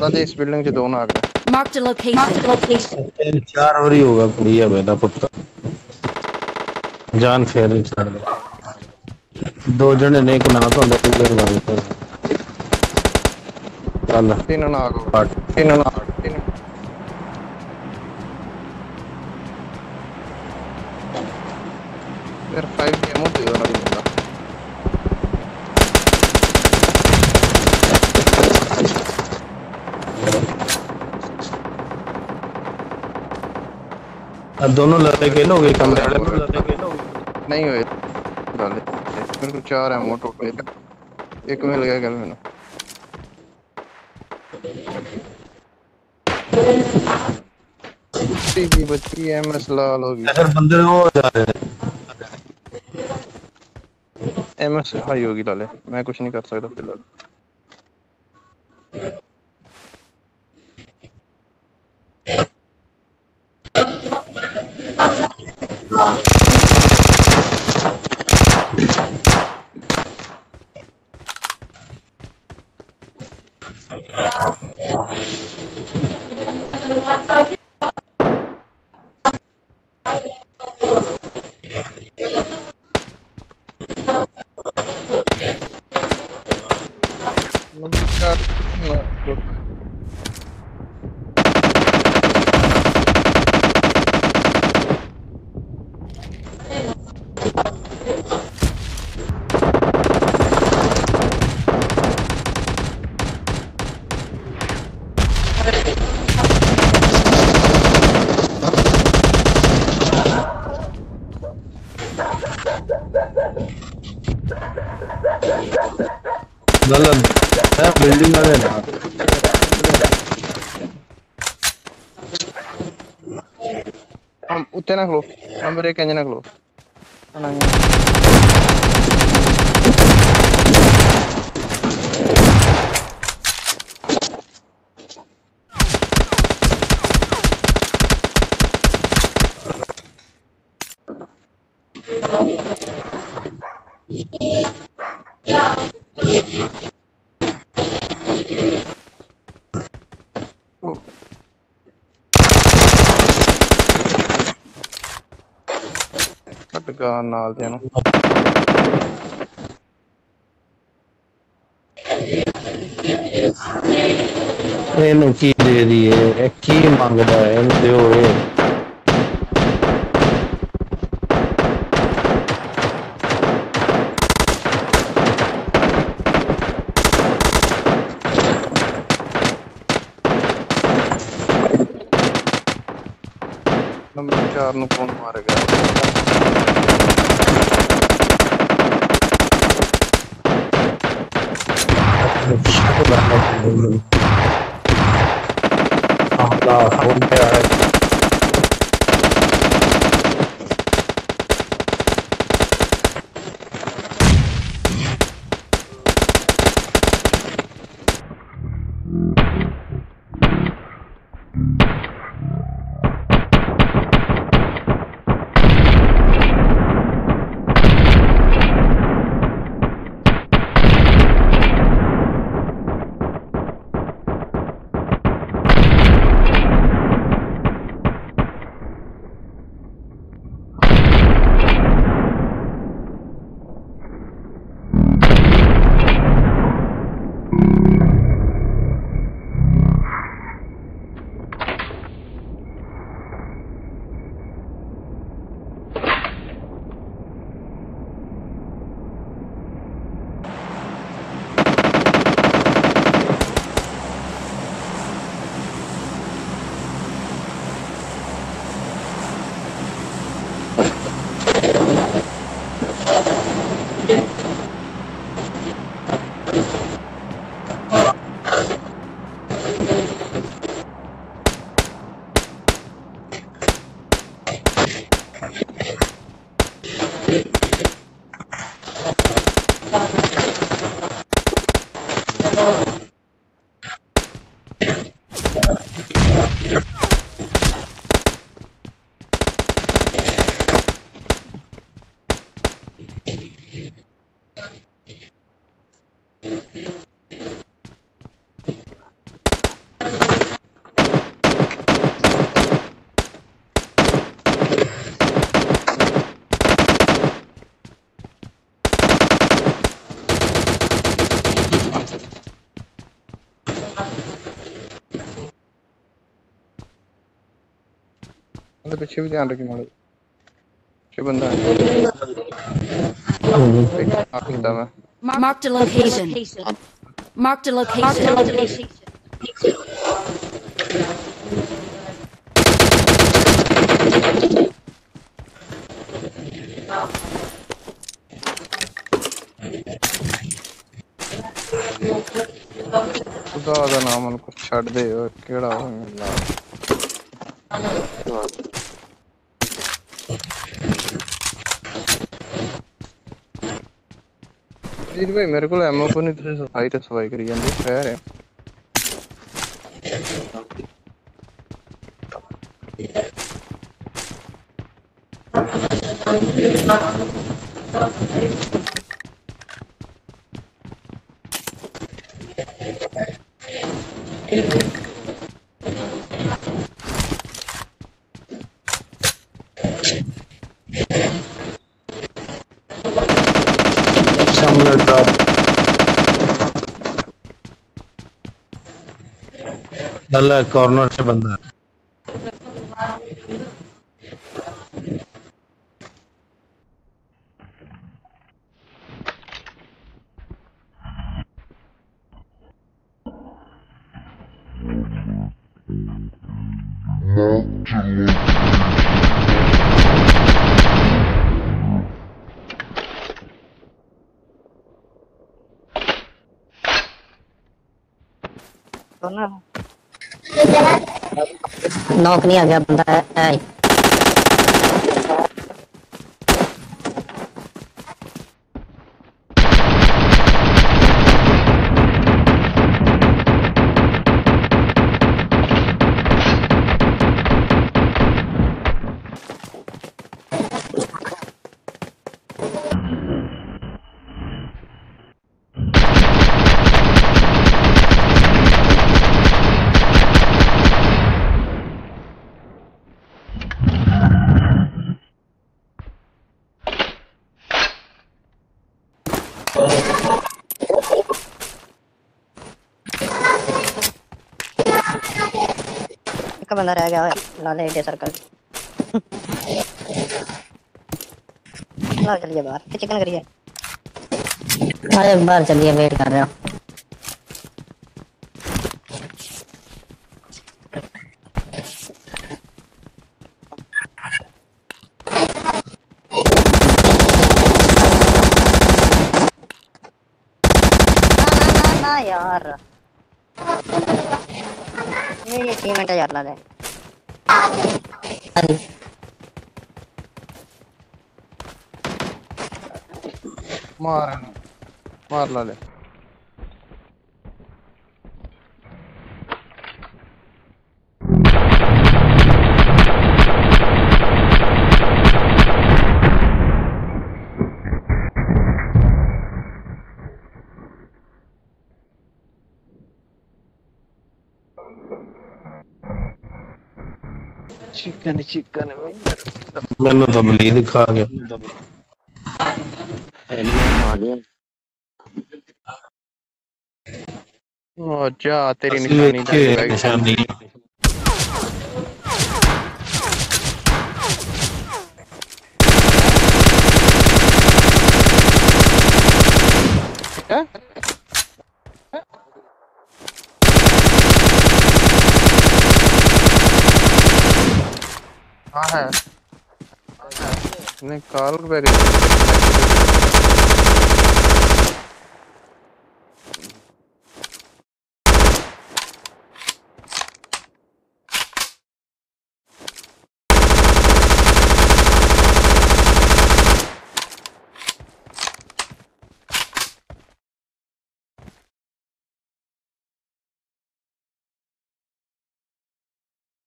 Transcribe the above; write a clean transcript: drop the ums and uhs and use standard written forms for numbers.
दादी इस बिल्डिंग से दो ना आ गए। Marked a location. 4 और ही होगा कुड़िया बेटा पुत्ता जान फेर छड़ दे 2 जने ने को ना तो अंदर क्लियर मार चल तीन ना आ गए। पार्ट तीन ना तीन यार 5 गेम होते हैं ना बंदा। अब दोनों लड़के के लोग एक कमरे वाले नहीं हुए डाले मेरे को 4 है मोटो एक मिल गया कल मैंने। जी बच्ची एमएस लाल होगी। फिर बंदे वो जा रहे हैं एमएस हाई होगी लाले मैं कुछ नहीं कर सकता फिलहाल। नमस्कार गलत है बिल्डिंग वाले ना हम उतने ना खलो हम ब्रेक इंजन ना खलो टका नाल दे नु ਇਹਨੂੰ ਕੀ ਦੇ ਦਈਏ ਇਹ ਕੀ ਮੰਗਦਾ ਹੈ ਇਹਨੂੰ ਦਿਓ ਇਹ नंबर 4 नु कौन मारेगा। Allah हो गया है तो पीछे भी ध्यान रखना पीछे बंदा है एक आता मैं Marked a location. Marked a location. खुदा दा नाम उनको छड़ दे और केड़ा हो मिला जी भाई मेरे को एमओ को नहीं तुझे सफाई करी जांदे खैर है सामने ड्रॉप डला कॉर्नर से बंदा है। नॉक नहीं आ गया बंदा है एक बंदा रह गया लाले एडे सर्कल ला चलिए बाहर चिकन करिए अरे बाहर चलिए वेट कर रहे हो ना यार ये अचीवमेंट है यार ला दे मार ला ले चिकन मैंने तो बलीद खा गया ओ जा तेरी निशानी के निशानी क्या हाँ है नहीं कॉल बैग